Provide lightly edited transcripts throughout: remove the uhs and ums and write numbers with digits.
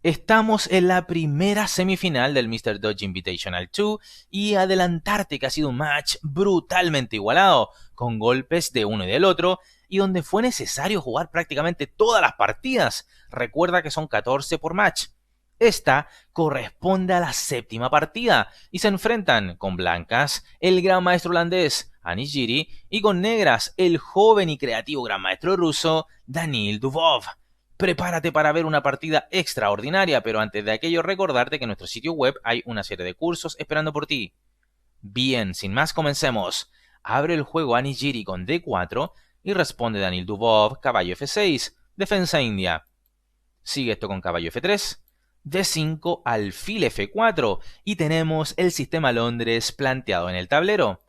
Estamos en la primera semifinal del Mr. Dodge Invitational 2 y adelantarte que ha sido un match brutalmente igualado, con golpes de uno y del otro, y donde fue necesario jugar prácticamente todas las partidas. Recuerda que son 14 por match. Esta corresponde a la séptima partida y se enfrentan con blancas el gran maestro holandés Anish Giri y con negras el joven y creativo gran maestro ruso Danil Dubov. Prepárate para ver una partida extraordinaria, pero antes de aquello recordarte que en nuestro sitio web hay una serie de cursos esperando por ti. Bien, sin más comencemos. Abre el juego Anish Giri con D4 y responde Danil Dubov caballo F6, defensa india. Sigue esto con caballo F3, D5, alfil F4 y tenemos el sistema Londres planteado en el tablero.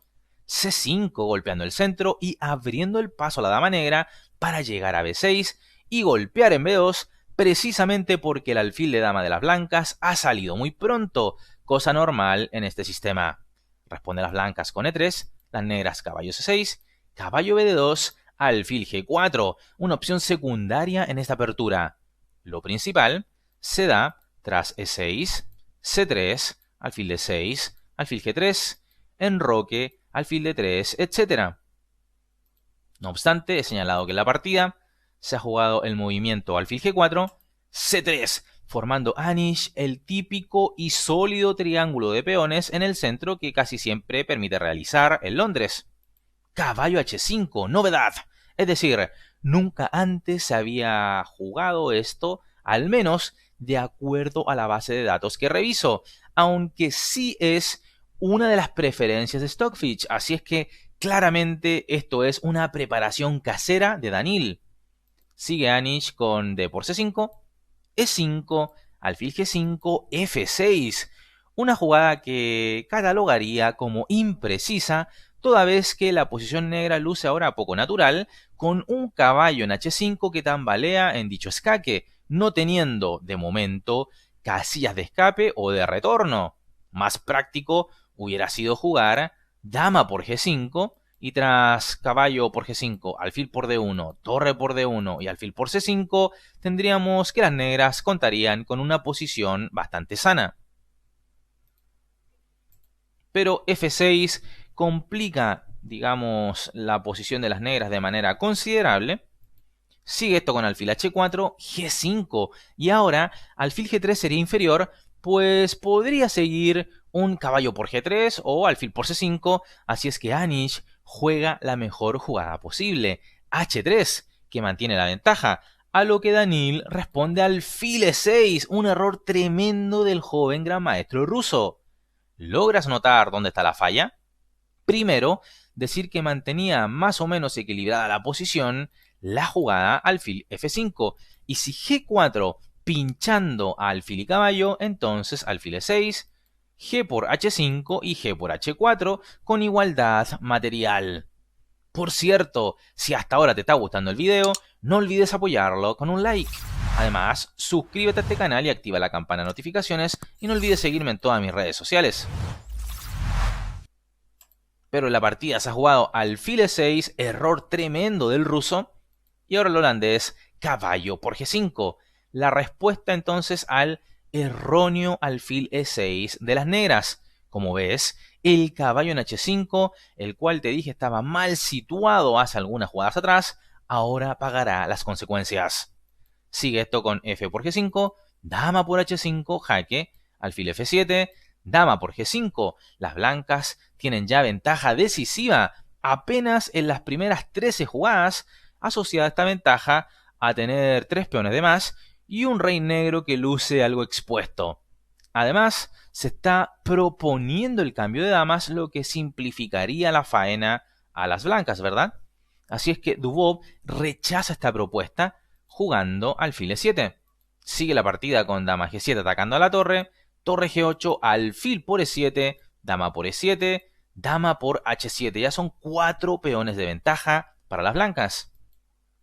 C5 golpeando el centro y abriendo el paso a la dama negra para llegar a B6 y golpear en B2 precisamente porque el alfil de dama de las blancas ha salido muy pronto, cosa normal en este sistema. Responde las blancas con E3, las negras caballo C6, caballo BD2, alfil G4, una opción secundaria en esta apertura. Lo principal se da tras E6, C3, alfil D6, alfil G3, enroque, alfil D3, etc. No obstante, he señalado que en la partida se ha jugado el movimiento alfil G4, C3, formando Anish el típico y sólido triángulo de peones en el centro que casi siempre permite realizar en Londres. Caballo H5, novedad. Es decir, nunca antes se había jugado esto, al menos de acuerdo a la base de datos que reviso, aunque sí es una de las preferencias de Stockfish, así es que claramente esto es una preparación casera de Danil. Sigue Anish con D por C5, E5, alfil G5, F6, una jugada que catalogaría como imprecisa, toda vez que la posición negra luce ahora poco natural, con un caballo en H5 que tambalea en dicho escaque, no teniendo, de momento, casillas de escape o de retorno. Más práctico hubiera sido jugar dama por G5 y tras caballo por G5, alfil por D1, torre por D1 y alfil por C5, tendríamos que las negras contarían con una posición bastante sana. Pero F6 complica, digamos, la posición de las negras de manera considerable. Sigue esto con alfil H4, G5 y ahora alfil G3 sería inferior, pues podría seguir un caballo por G3 o alfil por C5, así es que Anish juega la mejor jugada posible, H3, que mantiene la ventaja, a lo que Danil responde alfil E6, un error tremendo del joven gran maestro ruso. ¿Logras notar dónde está la falla? Primero, decir que mantenía más o menos equilibrada la posición, la jugada alfil F5, y si G4 pinchando a alfil y caballo, entonces alfil E6, G por H5 y G por H4 con igualdad material. Por cierto, si hasta ahora te está gustando el video, no olvides apoyarlo con un like. Además, suscríbete a este canal y activa la campana de notificaciones y no olvides seguirme en todas mis redes sociales. Pero en la partida se ha jugado alfil E6, error tremendo del ruso, y ahora el holandés caballo por G5. La respuesta entonces al erróneo alfil E6 de las negras. Como ves, el caballo en H5, el cual te dije estaba mal situado hace algunas jugadas atrás, ahora pagará las consecuencias. Sigue esto con F por G5, dama por H5, jaque, alfil F7, dama por G5. Las blancas tienen ya ventaja decisiva apenas en las primeras 13 jugadas, asociada esta ventaja a tener 3 peones de más y un rey negro que luce algo expuesto. Además, se está proponiendo el cambio de damas, lo que simplificaría la faena a las blancas, ¿verdad? Así es que Dubov rechaza esta propuesta jugando alfil E7. Sigue la partida con dama G7 atacando a la torre, torre G8, alfil por E7, dama por E7, dama por H7. Ya son 4 peones de ventaja para las blancas.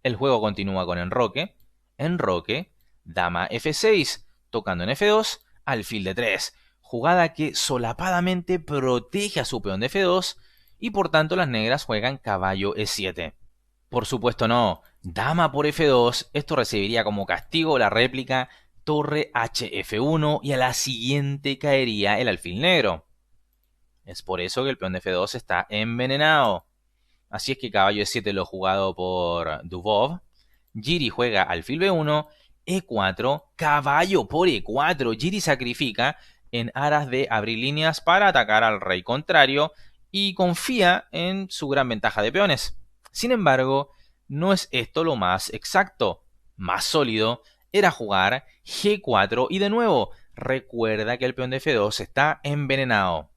El juego continúa con enroque, enroque, dama F6, tocando en F2, alfil D3. Jugada que solapadamente protege a su peón de F2 y por tanto las negras juegan caballo E7. Por supuesto no, dama por F2, esto recibiría como castigo la réplica torre HF1 y a la siguiente caería el alfil negro. Es por eso que el peón de F2 está envenenado. Así es que caballo E7 lo jugado por Dubov. Giri juega alfil B1, E4, caballo por E4. Giri sacrifica en aras de abrir líneas para atacar al rey contrario y confía en su gran ventaja de peones. Sin embargo, no es esto lo más exacto. Más sólido era jugar G4 y de nuevo, recuerda que el peón de F2 está envenenado.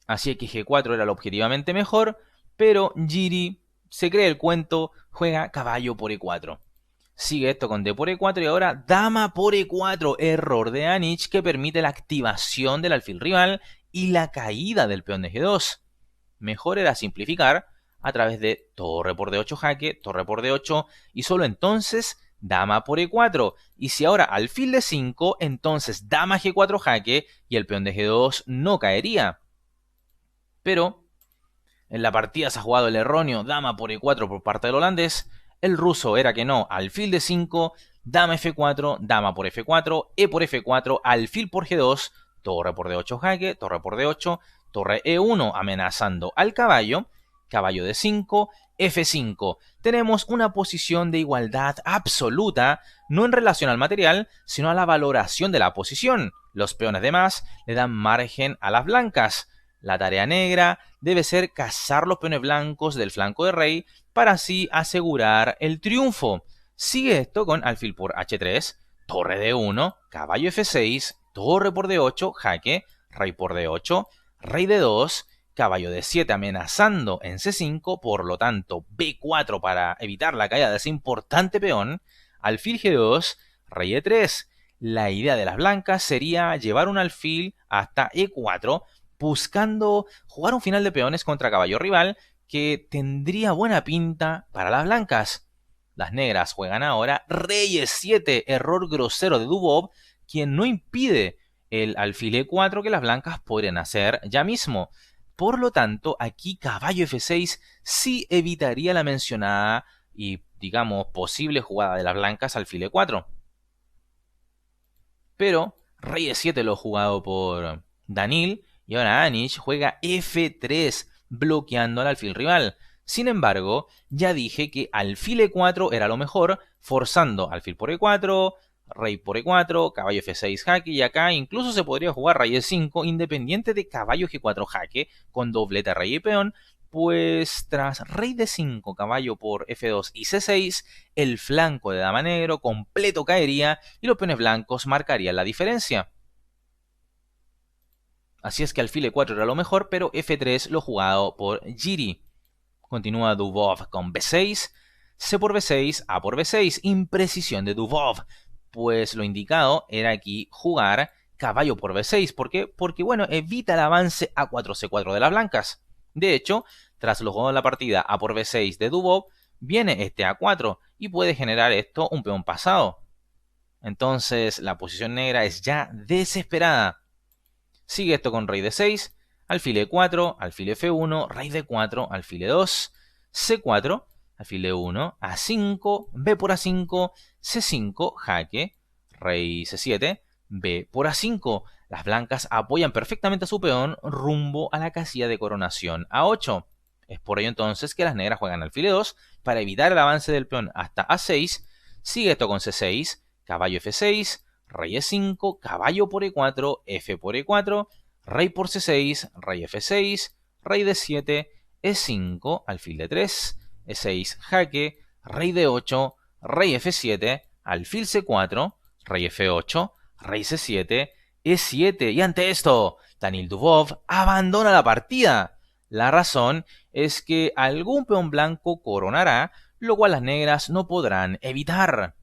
Así que G4 era lo objetivamente mejor, pero Giri se cree el cuento, juega caballo por E4. Sigue esto con D por E4 y ahora dama por E4, error de Anish que permite la activación del alfil rival y la caída del peón de G2. Mejor era simplificar a través de torre por D8 jaque, torre por D8 y solo entonces dama por E4. Y si ahora alfil D5, entonces dama G4 jaque y el peón de G2 no caería. Pero en la partida se ha jugado el erróneo dama por E4 por parte del holandés. El ruso era que no, alfil D5, dama F4, dama por F4, E por F4, alfil por G2, torre por D8 jaque, torre por D8, torre E1 amenazando al caballo, caballo D5, F5. Tenemos una posición de igualdad absoluta, no en relación al material, sino a la valoración de la posición. Los peones de más le dan margen a las blancas. La tarea negra debe ser cazar los peones blancos del flanco de rey para así asegurar el triunfo. Sigue esto con alfil por H3, torre D1, caballo F6, torre por D8, jaque, rey por D8, rey D2, caballo D7 amenazando en C5, por lo tanto B4 para evitar la caída de ese importante peón, alfil G2, rey E3. La idea de las blancas sería llevar un alfil hasta E4, buscando jugar un final de peones contra caballo rival que tendría buena pinta para las blancas. Las negras juegan ahora rey E7, error grosero de Dubov, quien no impide el alfil E4 que las blancas podrían hacer ya mismo. Por lo tanto, aquí caballo F6 sí evitaría la mencionada y, digamos, posible jugada de las blancas alfil E4. Pero rey E7 lo jugado por Danil y ahora Anish juega F3 bloqueando al alfil rival. Sin embargo, ya dije que alfil E4 era lo mejor, forzando alfil por E4, rey por E4, caballo F6 jaque y acá incluso se podría jugar rey E5 independiente de caballo G4 jaque con doblete rey y peón, pues tras rey D5, caballo por F2 y C6, el flanco de dama negro completo caería y los peones blancos marcarían la diferencia. Así es que alfil E4 era lo mejor, pero F3 lo jugado por Giri. Continúa Dubov con B6, C por B6, A por B6, imprecisión de Dubov, pues lo indicado era aquí jugar caballo por B6. ¿Por qué? Porque, bueno, evita el avance A4C4 de las blancas. De hecho, tras los juegos de la partida A por B6 de Dubov, viene este A4 y puede generar esto un peón pasado. Entonces, la posición negra es ya desesperada. Sigue esto con rey D6, alfil E4, alfil F1, rey D4, alfil E2, C4, alfil E1, A5, B por A5, C5, jaque, rey C7, B por A5. Las blancas apoyan perfectamente a su peón rumbo a la casilla de coronación A8. Es por ello entonces que las negras juegan alfil E2 para evitar el avance del peón hasta A6. Sigue esto con C6, caballo F6, rey E5, caballo por E4, F por E4, rey por C6, rey F6, rey D7, E5, alfil D3, E6 jaque, rey D8, rey F7, alfil C4, rey F8, rey C7, E7. Y ante esto, Danil Dubov abandona la partida. La razón es que algún peón blanco coronará, lo cual las negras no podrán evitar.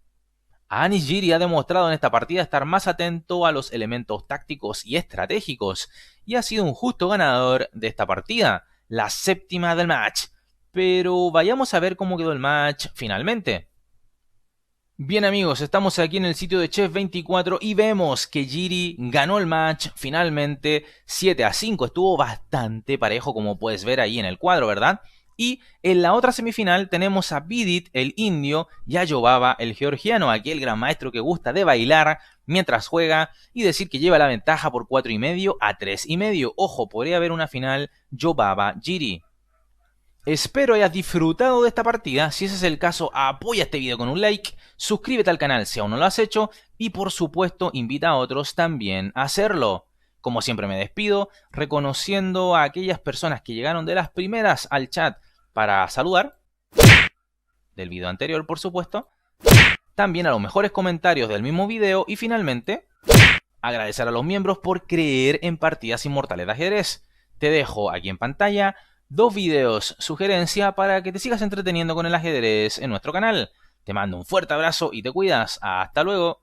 Anish Giri ha demostrado en esta partida estar más atento a los elementos tácticos y estratégicos, y ha sido un justo ganador de esta partida, la séptima del match. Pero vayamos a ver cómo quedó el match finalmente. Bien amigos, estamos aquí en el sitio de Chef24 y vemos que Giri ganó el match finalmente 7-5. Estuvo bastante parejo como puedes ver ahí en el cuadro, ¿verdad? Y en la otra semifinal tenemos a Vidit, el indio, y a Yobaba, el georgiano, aquel gran maestro que gusta de bailar mientras juega y decir que lleva la ventaja por 4,5 a 3,5. Ojo, podría haber una final Yobaba-Giri. Espero hayas disfrutado de esta partida. Si ese es el caso, apoya este video con un like, suscríbete al canal si aún no lo has hecho y por supuesto invita a otros también a hacerlo. Como siempre me despido, reconociendo a aquellas personas que llegaron de las primeras al chat para saludar, del video anterior por supuesto, también a los mejores comentarios del mismo video y finalmente, agradecer a los miembros por creer en partidas inmortales de ajedrez. Te dejo aquí en pantalla 2 videos sugerencia para que te sigas entreteniendo con el ajedrez en nuestro canal. Te mando un fuerte abrazo y te cuidas. ¡Hasta luego!